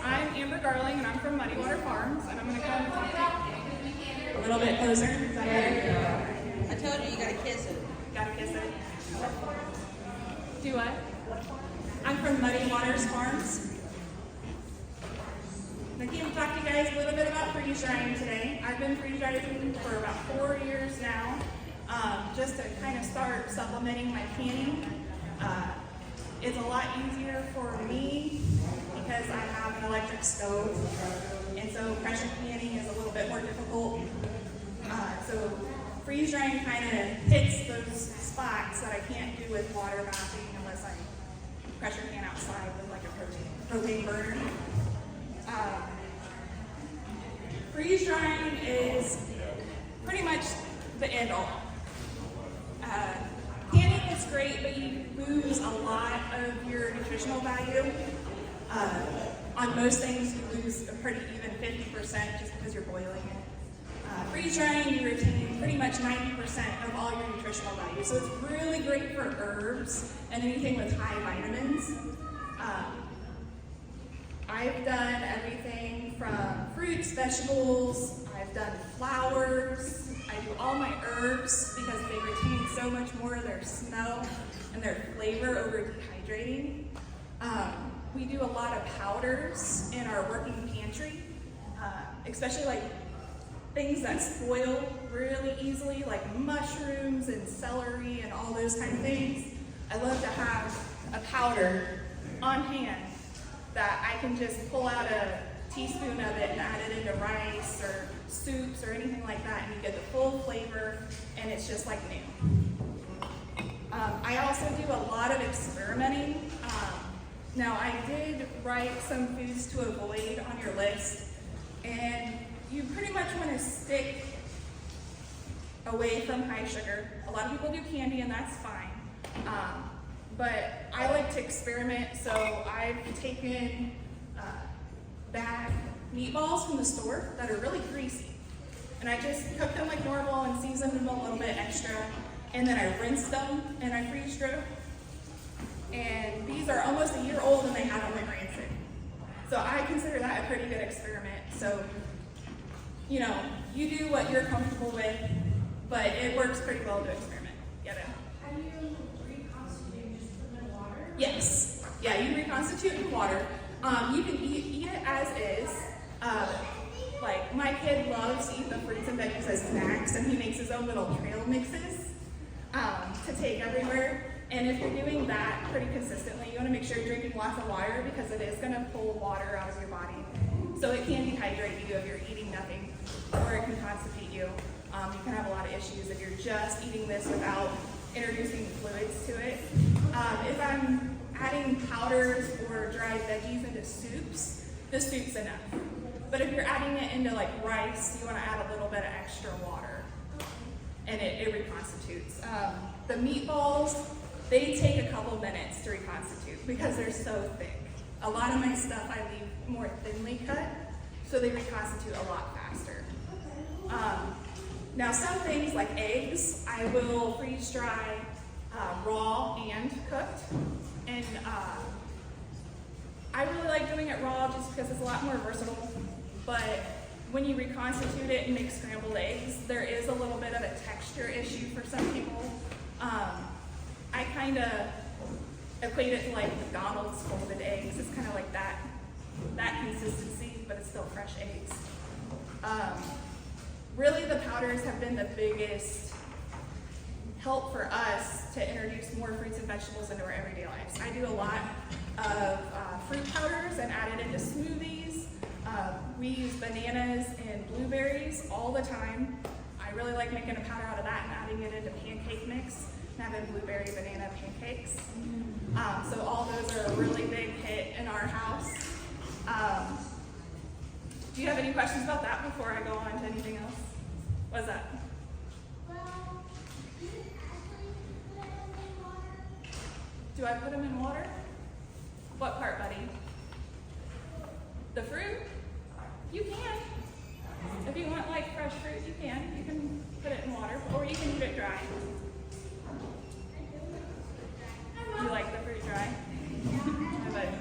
And I'm from Muddy Water Farms, and I'm going to come A little bit closer. Is that better? I told you, you gotta kiss it. Gotta kiss it. Do what? I'm from Muddy Waters Farms. I came to talk to you guys a little bit about freeze drying today. I've been freeze drying for about 4 years now, just to kind of start supplementing my canning. It's a lot easier for me because I have an electric stove, and so pressure canning is a little bit more difficult. So freeze drying kind of hits those spots that I can't do with water bathing unless I pressure can outside with like a propane burner. Freeze drying is pretty much the end all. Canning is great, but you lose a lot of your nutritional value. On most things, you lose a pretty even 50% just because you're boiling it. Freeze drying, you retain pretty much 90% of all your nutritional value. So it's really great for herbs and anything with high vitamins. I've done everything from fruits, vegetables, I've done flowers, I do all my herbs because they retain so much more of their smell and their flavor over dehydrating. We do a lot of powders in our working pantry, especially like things that spoil really easily, like mushrooms and celery and all those kind of things. I love to have a powder on hand that I can just pull out a teaspoon of it and add it into rice or soups or anything like that, and you get the full flavor, and it's just like new. I also do a lot of experimenting. Now, I did write some foods to avoid on your list, and you pretty much want to stick away from high sugar. A lot of people do candy, and that's fine. But I like to experiment, so I've taken bag meatballs from the store that are really greasy, and I just cook them like normal and season them a little bit extra, and then I rinse them and I freeze dry. And these are almost a year old and they haven't been rancid. So I consider that a pretty good experiment. So, you know, you do what you're comfortable with, but it works pretty well to experiment. Get it? How do you reconstitute? Just put them in water? Yes. Yeah, you reconstitute in water. You can eat it as is. Like my kid loves to eat the fruits and veggies as snacks, and he makes his own little trail mixes to take everywhere. And if you're doing that pretty consistently, you want to make sure you're drinking lots of water because it is going to pull water out of your body. So it can dehydrate you if you're eating nothing, or it can constipate you. You can have a lot of issues if you're just eating this without introducing fluids to it. If I'm adding powders or dried veggies into soups, the soup's enough. But if you're adding it into like rice, you want to add a little bit of extra water, and it reconstitutes. The meatballs, they take a couple minutes to reconstitute because they're so thick. A lot of my stuff I leave more thinly cut, so they reconstitute a lot faster. Now some things like eggs, I will freeze dry raw and cooked. And I really like doing it raw just because it's a lot more versatile. But when you reconstitute it and make scrambled eggs, there is a little bit of a texture issue for some people. I kind of equate it to like McDonald's folded eggs. It's kind of like that consistency, but it's still fresh eggs. Really, the powders have been the biggest help for us to introduce more fruits and vegetables into our everyday lives. I do a lot of fruit powders and add it into smoothies. We use bananas and blueberries all the time. I really like making a powder out of that and adding it into pancake mix and having blueberry banana pancakes. So all those are a really big hit in our house. Do you have any questions about that before I go on to anything else? What's that? Well, do you actually put them in water? Do I put them in water? What part, buddy? The fruit? You can. If you want like fresh fruit, you can. You can put it in water, or you can eat it dry. You like the fruit dry? How about you?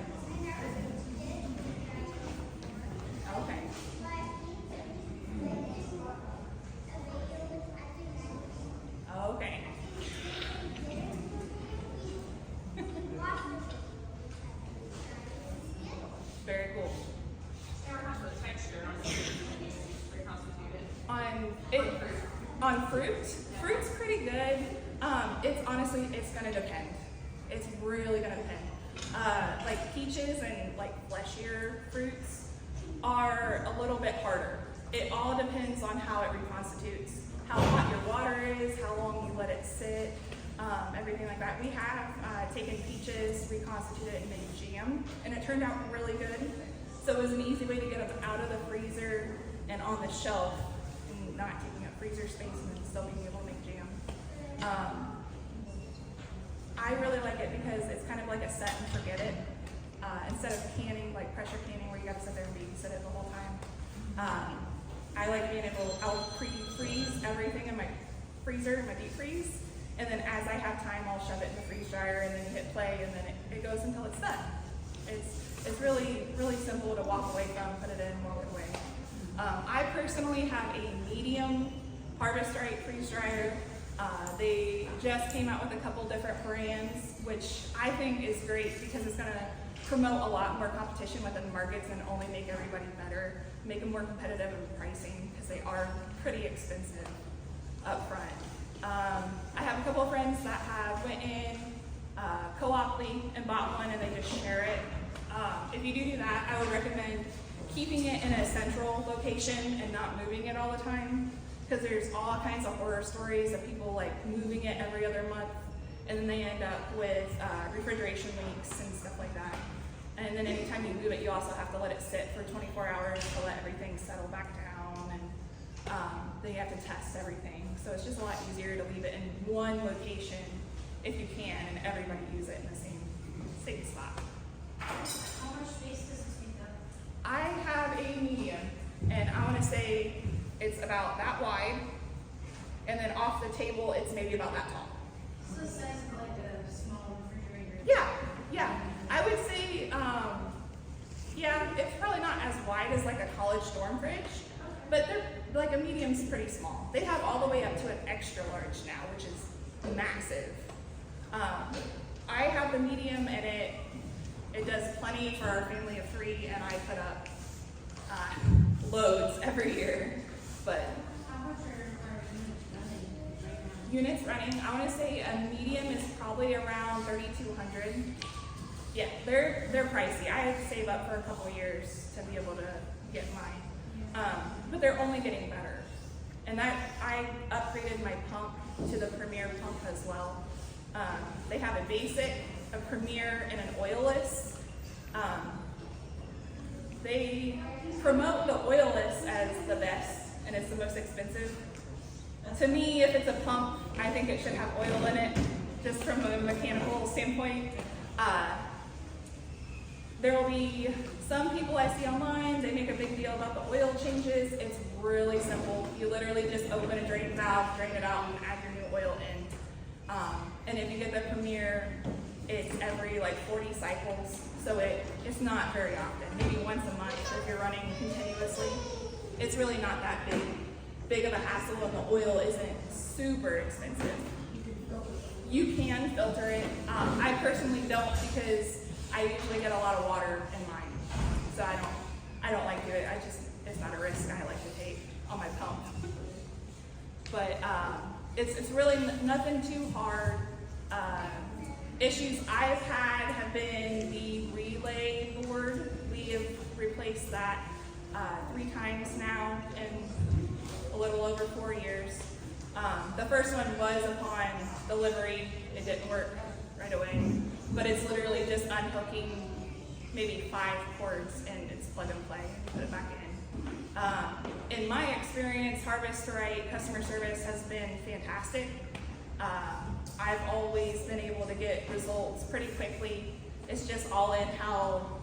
it's gonna depend. It's really gonna depend. Like peaches and like fleshier fruits are a little bit harder. It all depends on how it reconstitutes, how hot your water is, how long you let it sit, everything like that. We have taken peaches, reconstituted it, and made jam, and it turned out really good. So it was an easy way to get them out of the freezer and on the shelf, and not taking up freezer space, and then still being able to make jam. I really like it because it's kind of like a set and forget it. Instead of canning, like pressure canning, where you got to sit there and babysit it the whole time. I like being able, I'll pre-freeze everything in my freezer, in my deep freeze, and then as I have time, I'll shove it in the freeze dryer and then hit play, and then it goes until it's done. It's really, really simple to walk away from, put it in, walk it away. I personally have a medium Harvest Right freeze dryer. They just came out with a couple different brands, which I think is great because it's gonna promote a lot more competition within markets and only make everybody better, make them more competitive in pricing because they are pretty expensive up front. I have a couple of friends that have went in co-oply and bought one and they just share it. If you do that, I would recommend keeping it in a central location and not moving it all the time, because there's all kinds of horror stories of people like moving it every other month and then they end up with refrigeration leaks and stuff like that. And then anytime you move it, you also have to let it sit for 24 hours to let everything settle back down, and then you have to test everything. So it's just a lot easier to leave it in one location if you can, and everybody use it in the same spot. How much space does it take up? I have a medium, and I want to say it's about that wide, and then off the table, it's maybe about that tall. So the size of like a small refrigerator? Yeah. I would say, yeah, it's probably not as wide as like a college dorm fridge, but they're like a medium's pretty small. They have all the way up to an extra large now, which is massive. I have the medium, and it does plenty for our family of 3, and I put up loads every year. But How much are units running right now? units running, I want to say a medium is probably around 3,200. Yeah, they're pricey. I had to save up for a couple years to be able to get mine, but they're only getting better. And that I upgraded my pump to the Premier pump as well. They have a basic, a Premier, and an oilless. They promote the oilless as the best, and it's the most expensive. To me, if it's a pump, I think it should have oil in it, just from a mechanical standpoint. There will be some people I see online, they make a big deal about the oil changes. It's really simple. You literally just open a drain valve, drain it out, and add your new oil in. And if you get the Premier, it's every like 40 cycles, so it's not very often, maybe once a month if you're running continuously. It's really not that big of a hassle, and the oil isn't super expensive. You can filter it. I personally don't, because I usually get a lot of water in mine, so I don't like doing it. It's not a risk I like to take on my pump. But it's really nothing too hard. Issues I've had have been the relay board. We have replaced that 3 times now in a little over 4 years. The first one was upon delivery. It didn't work right away, but it's literally just unhooking maybe 5 cords and it's plug and play and put it back in. In my experience, Harvest Right customer service has been fantastic. I've always been able to get results pretty quickly. It's just all in how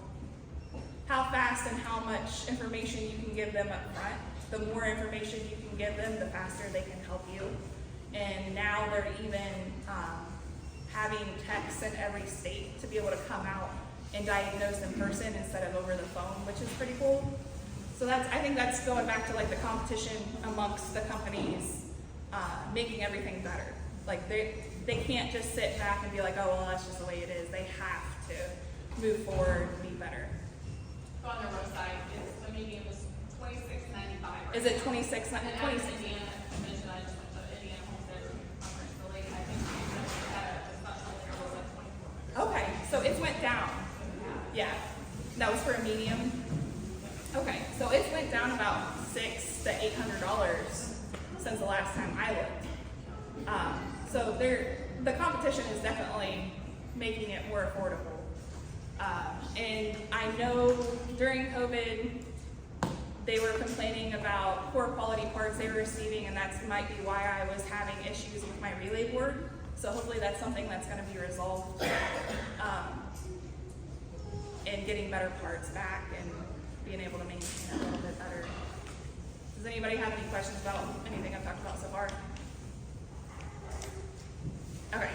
fast and how much information you can give them up front. The more information you can give them, the faster they can help you. And now they're even having techs in every state to be able to come out and diagnose in person instead of over the phone, which is pretty cool. So I think that's going back to like the competition amongst the companies, making everything better. Like they can't just sit back and be like, oh, well, that's just the way it is. They have to move forward and be better. So on their website, the medium is $26.95. Is it 26? And as Indiana mentioned, I just went to Indiana Homestead conference. The lady, I think she had a for a medium? Okay, so it's went down about $600 to $800 since the last time I looked. So the competition is definitely making it more affordable. And I know during COVID, they were complaining about poor quality parts they were receiving, and that might be why I was having issues with my relay board. So hopefully that's something that's going to be resolved, and getting better parts back and being able to maintain it a little bit better. Does anybody have any questions about anything I've talked about so far? Okay,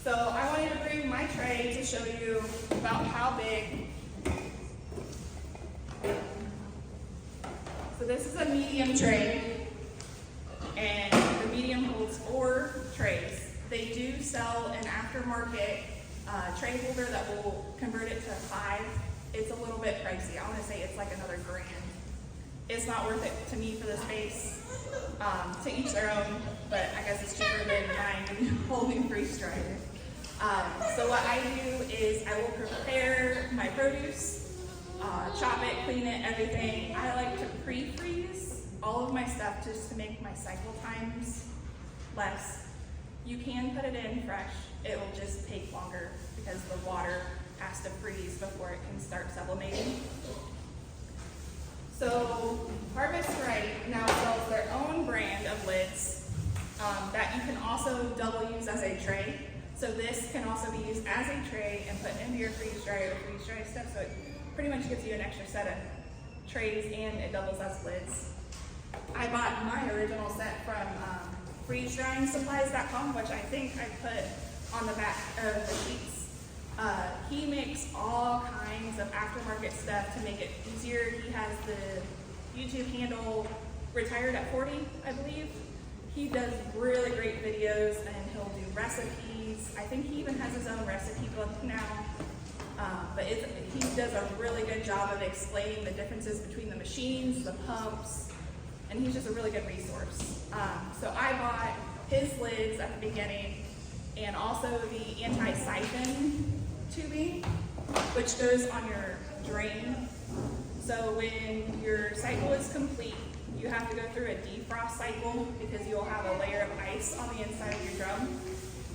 so I wanted to bring my tray to show you about how big. So this is a medium tray, and the medium holds 4 trays. They do sell an aftermarket tray holder that will convert it to 5. It's a little bit pricey. I want to say it's like another $1,000. It's not worth it to me for the space. To each their own, but I guess it's cheaper than mine holding freeze dryer. So what I do is I will prepare my produce, chop it, clean it, everything. I like to pre-freeze all of my stuff just to make my cycle times less. You can put it in fresh. It will just take longer because the water has to freeze before it can start sublimating. So Harvest Right now sells their own brand of lids that you can also double use as a tray. So this can also be used as a tray and put into your freeze dryer or freeze dry stuff. So it pretty much gives you an extra set of trays and it doubles as lids. I bought my original set from freezedryingsupplies.com, which I think I put on the back of the sheets. He makes all kinds of aftermarket stuff to make it easier. He has the YouTube handle Retired at 40, I believe. He does really great videos and he'll do recipes. I think he even has his own recipe book now. But he does a really good job of explaining the differences between the machines, the pumps, and he's just a really good resource. So I bought his lids at the beginning and also the anti-siphon tubing, which goes on your drain. So when your cycle is complete, you have to go through a defrost cycle because you'll have a layer of ice on the inside of your drum,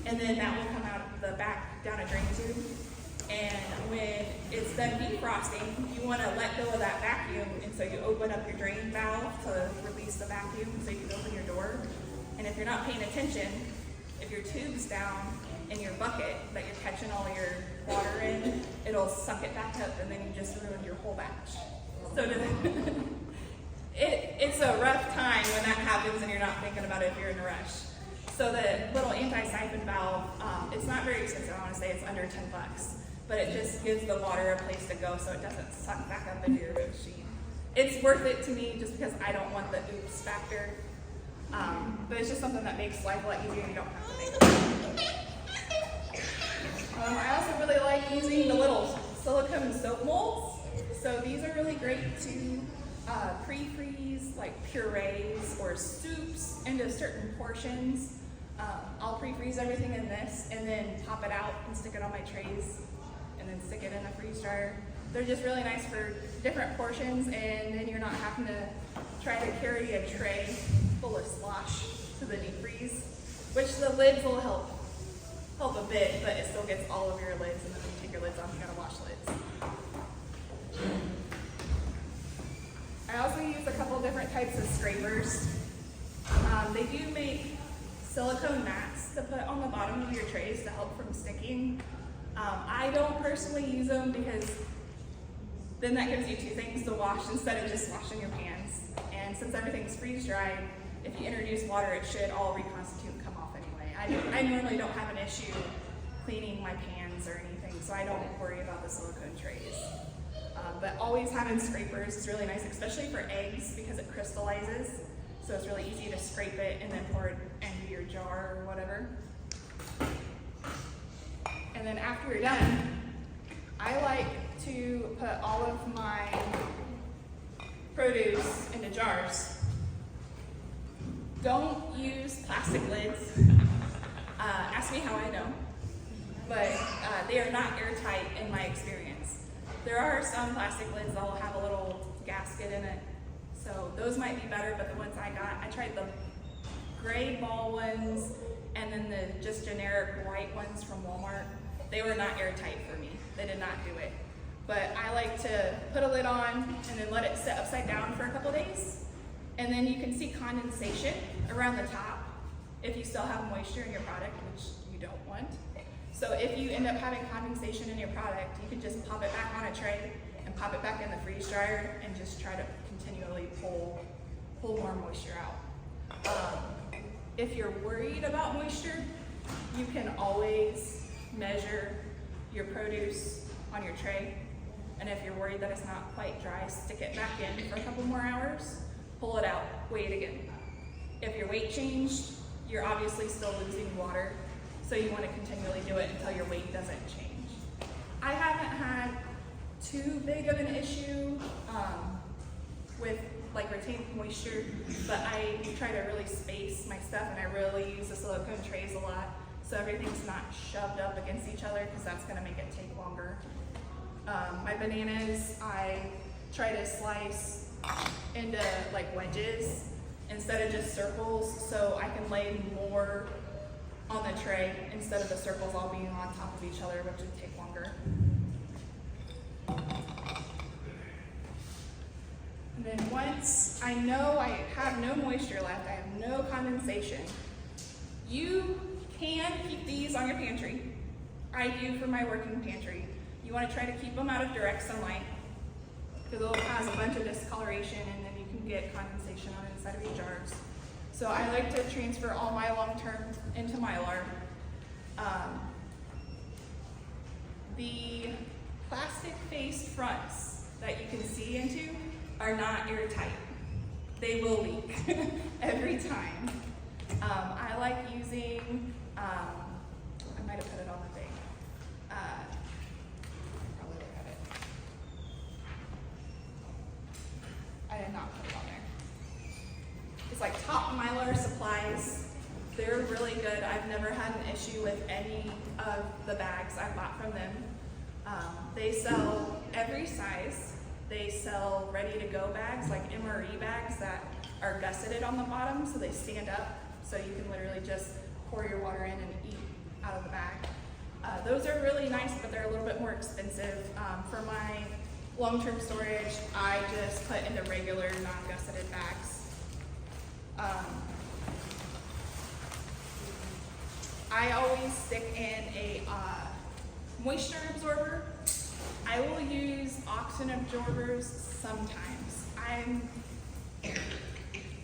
and then that will come out the back down a drain tube. And when it's done defrosting, you want to let go of that vacuum, and so you open up your drain valve to release the vacuum so you can open your door. And if you're not paying attention, if your tube's down in your bucket that you're catching all your water in, it'll suck it back up and then you just ruined your whole batch. So it's a rough time when that happens and you're not thinking about it if you're in a rush. So the little anti-siphon valve, it's not very expensive. I want to say it's under $10, but it just gives the water a place to go so it doesn't suck back up into your machine. It's worth it to me just because I don't want the oops factor. But it's just something that makes life a lot easier and you don't have to make it. I also really like using the little silicone soap molds. So these are really great to pre-freeze like purees or soups into certain portions. I'll pre-freeze everything in this and then pop it out and stick it on my trays and then stick it in the freeze dryer. They're just really nice for different portions, and then you're not having to try to carry a tray full of slosh to the deep freeze, which the lids will help a bit, but it still gets all over your lids, and then when you take your lids off, you gotta wash lids. I also use a couple different types of scrapers. They do make silicone mats to put on the bottom of your trays to help from sticking. I don't personally use them because then that gives you 2 things to wash instead of just washing your pans. And since everything's freeze dried, if you introduce water, it should all reconstitute and come off anyway. I normally don't have an issue cleaning my pans or anything, so I don't worry about the silicone trays. But always having scrapers is really nice, especially for eggs because it crystallizes. So it's really easy to scrape it and then pour it into your jar or whatever. And then after you're done, I like to put all of my produce into jars. Don't use plastic lids. Ask me how I know. But they are not airtight in my experience. There are some plastic lids that will have a little gasket in it, so those might be better, but the ones I got, I tried the gray ball ones and then the just generic white ones from Walmart. They were not airtight for me. They did not do it. But I like to put a lid on and then let it sit upside down for a couple days. And then you can see condensation around the top if you still have moisture in your product, which you don't want. So if you end up having condensation in your product, you can just pop it back on a tray and pop it back in the freeze dryer and just try to continually pull more moisture out. If you're worried about moisture, you can always measure your produce on your tray. And if you're worried that it's not quite dry, stick it back in for a couple more hours, pull it out, weigh it again. If your weight changed, you're obviously still losing water, so you want to continually do it until your weight doesn't change. I haven't had too big of an issue with like retained moisture, but I try to really space my stuff, and I really use the silicone trays a lot, so everything's not shoved up against each other, because that's going to make it take longer. My bananas, I try to slice into like wedges instead of just circles, so I can lay more on the tray instead of the circles all being on top of each other, which would take longer. And then once I know I have no moisture left, I have no condensation, you can keep these on your pantry. I do for my working pantry. You want to try to keep them out of direct sunlight, because it'll cause a bunch of discoloration and then you can get condensation on the inside of your jars. So I like to transfer all my long-term into Mylar. The plastic-faced fronts that you can see into are not airtight. They will leak every time. I like using, I might have put it on the thing. Probably look at it. I did not put it on there. It's like Top Mylar Supplies. They're really good. I've never had an issue with any of the bags I bought from them. They sell every size. They sell ready-to-go bags, like MRE bags that are gusseted on the bottom, so they stand up, so you can literally just pour your water in and eat out of the bag. Those are really nice, but they're a little bit more expensive. For my long-term storage, I just put into regular, non-gusseted bags. I always stick in a moisture absorber. I will use oxygen absorbers sometimes.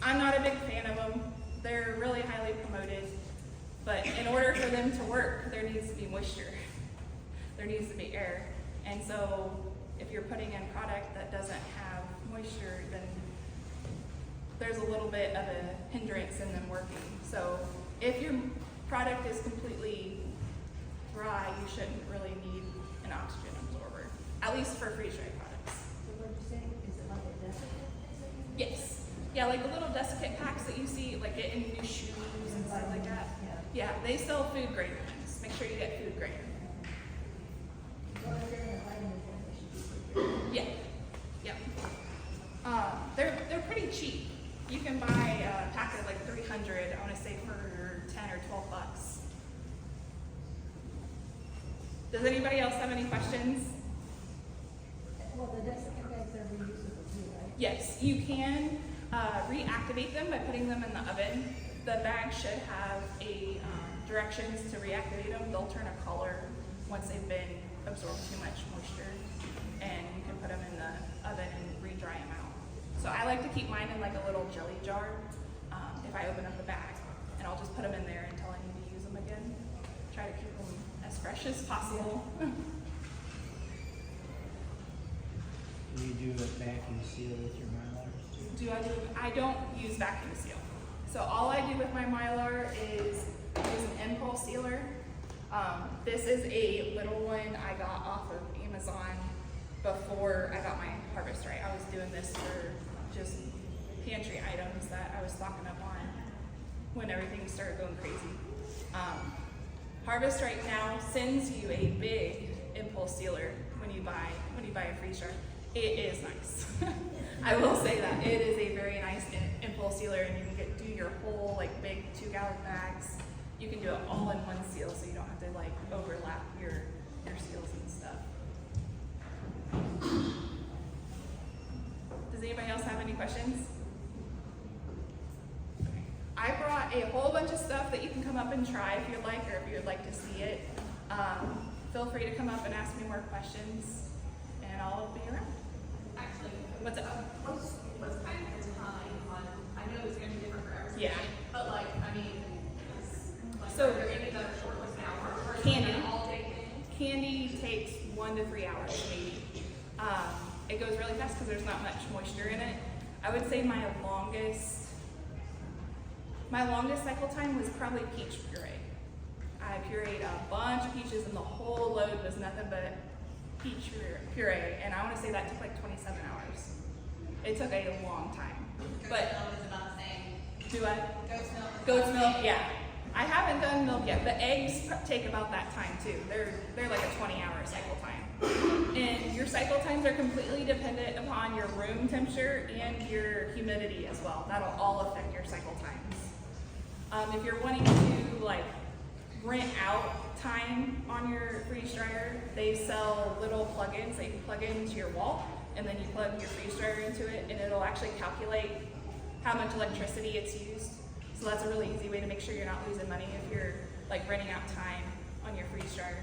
I'm not a big fan of them. They're really highly promoted, but in order for them to work, there needs to be moisture. There needs to be air. And so if you're putting in product that doesn't have moisture, then there's a little bit of a hindrance in them working. So if your product is completely dry, you shouldn't really need an oxygen absorber, at least for freeze-dried products. So what you saying, is it like a desiccant? Yes. Yeah, like the little desiccant packs that you see, like get in new shoes and stuff like that. Yeah, they sell food grade ones. Make sure you get food grade. Well, if they're in a vitamin form, they should be good. Yeah. Yeah. They're pretty cheap. You can buy a pack of like 300, I want to say for 10 or 12 bucks. Does anybody else have any questions? Well, the desiccant bags are reusable too, right? Yes, you can reactivate them by putting them in the oven. The bag should have a directions to reactivate them. They'll turn a color once they've been absorbed too much moisture, and you can put them in the oven and re-dry them out. So I like to keep mine in like a little jelly jar if I open up the bag, and I'll just put them in there until I need to use them again. Try to keep them as fresh as possible. Do you do a vacuum seal with your Mylars too? I don't use vacuum seal. So all I do with my Mylar is use an impulse sealer. This is a little one I got off of Amazon before I got my Harvest Right. I was doing this for just pantry items that I was stocking up on when everything started going crazy. Harvest Right now sends you a big impulse sealer when you buy a freeze dryer. It is nice. I will say that it is a very nice impulse sealer, and you can do your whole like big 2-gallon bags. You can do it all in one seal, so you don't have to like overlap your seals and stuff. Does anybody else have any questions? Okay. I brought a whole bunch of stuff that you can come up and try if you'd like, or if you would like to see it. Feel free to come up and ask me more questions, and I'll be around. Actually, What's up? what's kind of the time on, I know it's gonna be different for every Yeah. student, but like, I mean, is, like, So- are there any that are short, like an hour, or is Candy. it an all day thing? Candy takes 1 to 3 hours maybe. It goes really fast because there's not much moisture in it. I would say my longest cycle time was probably peach puree. I pureed a bunch of peaches, and the whole load was nothing but peach puree, and I want to say that took like 27 hours. It took a long time. But Goat's milk is about the same. do I? Goat's milk. is Goat's about the milk, same. yeah. I haven't done milk yet. The eggs take about that time too. They're like a 20-hour cycle time. And your cycle times are completely dependent upon your room temperature and your humidity as well. That'll all affect your cycle times. If you're wanting to like rent out time on your freeze dryer, they sell little plugins that you can plug into your wall, and then you plug your freeze dryer into it, and it'll actually calculate how much electricity it's used. So that's a really easy way to make sure you're not losing money if you're like renting out time on your freeze dryer.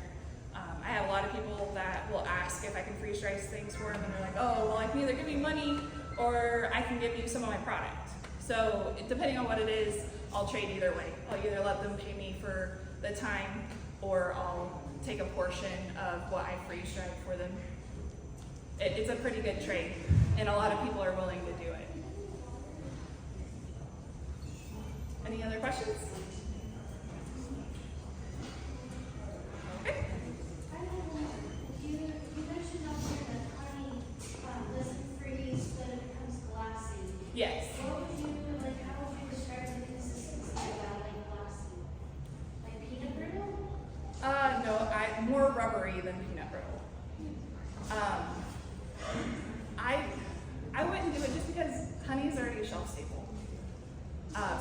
I have a lot of people that will ask if I can freeze dry things for them, and they're like, oh, well, I can either give you money or I can give you some of my product. So depending on what it is, I'll trade either way. I'll either let them pay me for the time, or I'll take a portion of what I freeze dried for them. It's a pretty good trade, and a lot of people are willing to do it. Any other questions? Okay. You mentioned up here that honey doesn't freeze, but it becomes glassy. Yes. What would you, like, how would you describe the consistency of that, like glassy? Like peanut brittle? No, more rubbery than peanut brittle. I wouldn't do it just because honey is already a shelf staple.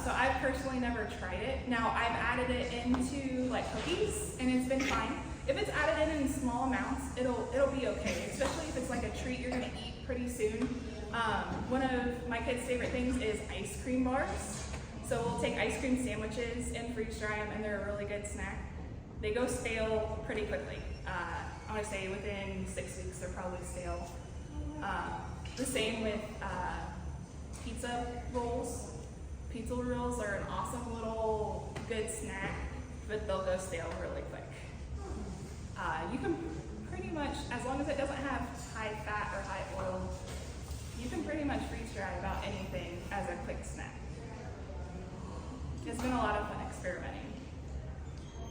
So I've personally never tried it. Now I've added it into like cookies, and it's been fine. If it's added in small amounts, it'll be okay, especially if it's like a treat you're gonna eat pretty soon. One of my kids' favorite things is ice cream bars. So we'll take ice cream sandwiches and freeze dry them, and they're a really good snack. They go stale pretty quickly. I want to say within 6 weeks they're probably stale. The same with pizza rolls. Pizza rolls are an awesome little good snack, but they'll go stale really quick. You can pretty much, as long as it doesn't have high fat or high oil, you can pretty much freeze dry about anything as a quick snack. It's been a lot of fun experimenting.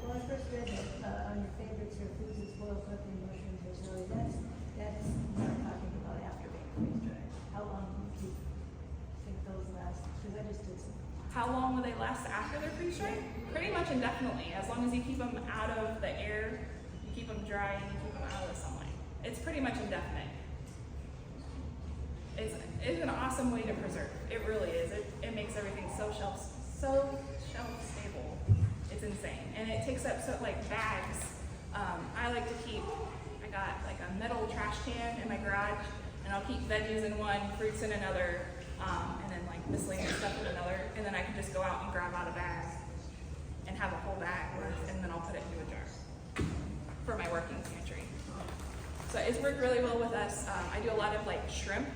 Well, I first read that on your favorites, your foods is boiled cooking, mushrooms, or chili. That's what I'm talking about after being freeze dried. How long do you think those last? Because I just did some. How long will they last after they're freeze dried? Pretty much indefinitely, as long as you keep them out of the air, you keep them dry, and you keep them out of the sunlight. It's pretty much indefinite. It's an awesome way to preserve. It really is. It makes everything so shelf stable. It's insane, and it takes up like bags. I like to keep. I got like a metal trash can in my garage, and I'll keep veggies in one, fruits in another, and then like miscellaneous stuff in another, and then I can just go out and grab out a bag and have a whole bag worth, and then I'll put it into a jar for my working pantry. So it's worked really well with us. I do a lot of like shrimp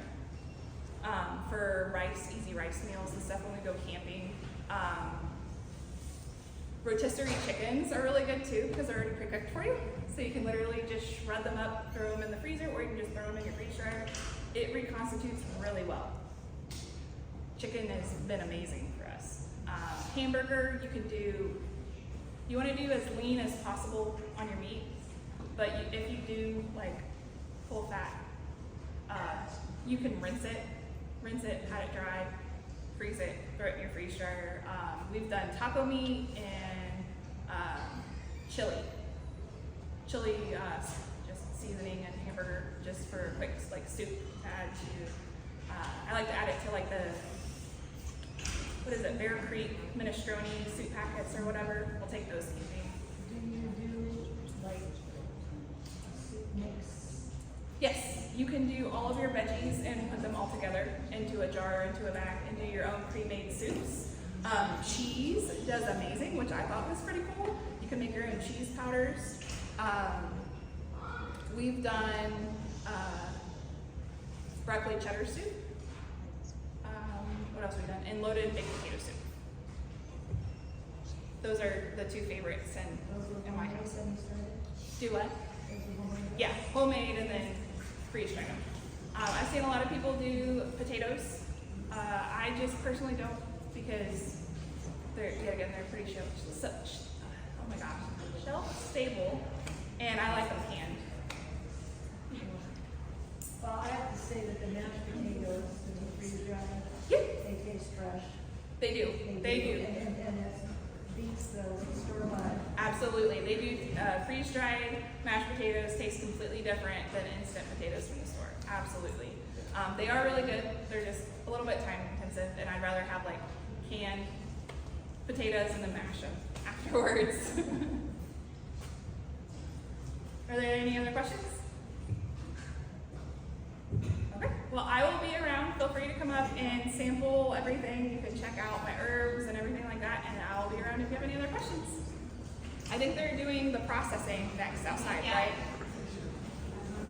for rice, easy rice meals and stuff when we go camping. Rotisserie chickens are really good too because they're already pre-cooked for you. So you can literally just shred them up, throw them in the freezer, or you can just throw them in your freeze dryer. It reconstitutes really well. Chicken has been amazing for us. Hamburger, you want to do as lean as possible on your meat, but if you do like full fat, you can rinse it, pat it dry, freeze it, throw it in your freeze dryer. We've done taco meat and chili, just seasoning and hamburger just for a quick like soup to add to. I like to add it to like the, what is it, Bear Creek minestrone soup packets or whatever. We'll take those easy. Do you do like a soup mix? Yes, you can do all of your veggies and put them all together into a jar, into a bag, and do your own pre-made soups. Cheese does amazing, which I thought was pretty cool. You can make your own cheese powders. We've done broccoli cheddar soup. What else have we done? And loaded baked potato soup. Those are the two favorites in my house. Have you started? Do what? Those are homemade? Yeah, homemade and then freeze dry them. I've seen a lot of people do potatoes. I just personally don't because they're, yet again, they're pretty oh my gosh, shelf stable, and I like them canned. Well, I have to say that the mashed potatoes, the freeze dried, Yep, they taste fresh. they do. They do. And it beats the store-bought. Absolutely. They do freeze-dried mashed potatoes taste completely different than instant potatoes from the store. Absolutely. They are really good. They're just a little bit time intensive, and I'd rather have like canned potatoes and then mash them afterwards. Are there any other questions? Okay. Well, I will be around. Feel free to come up and sample everything. You can check out my herbs and everything like that, and I'll be around if you have any other questions. I think they're doing the processing next outside, Yeah. right?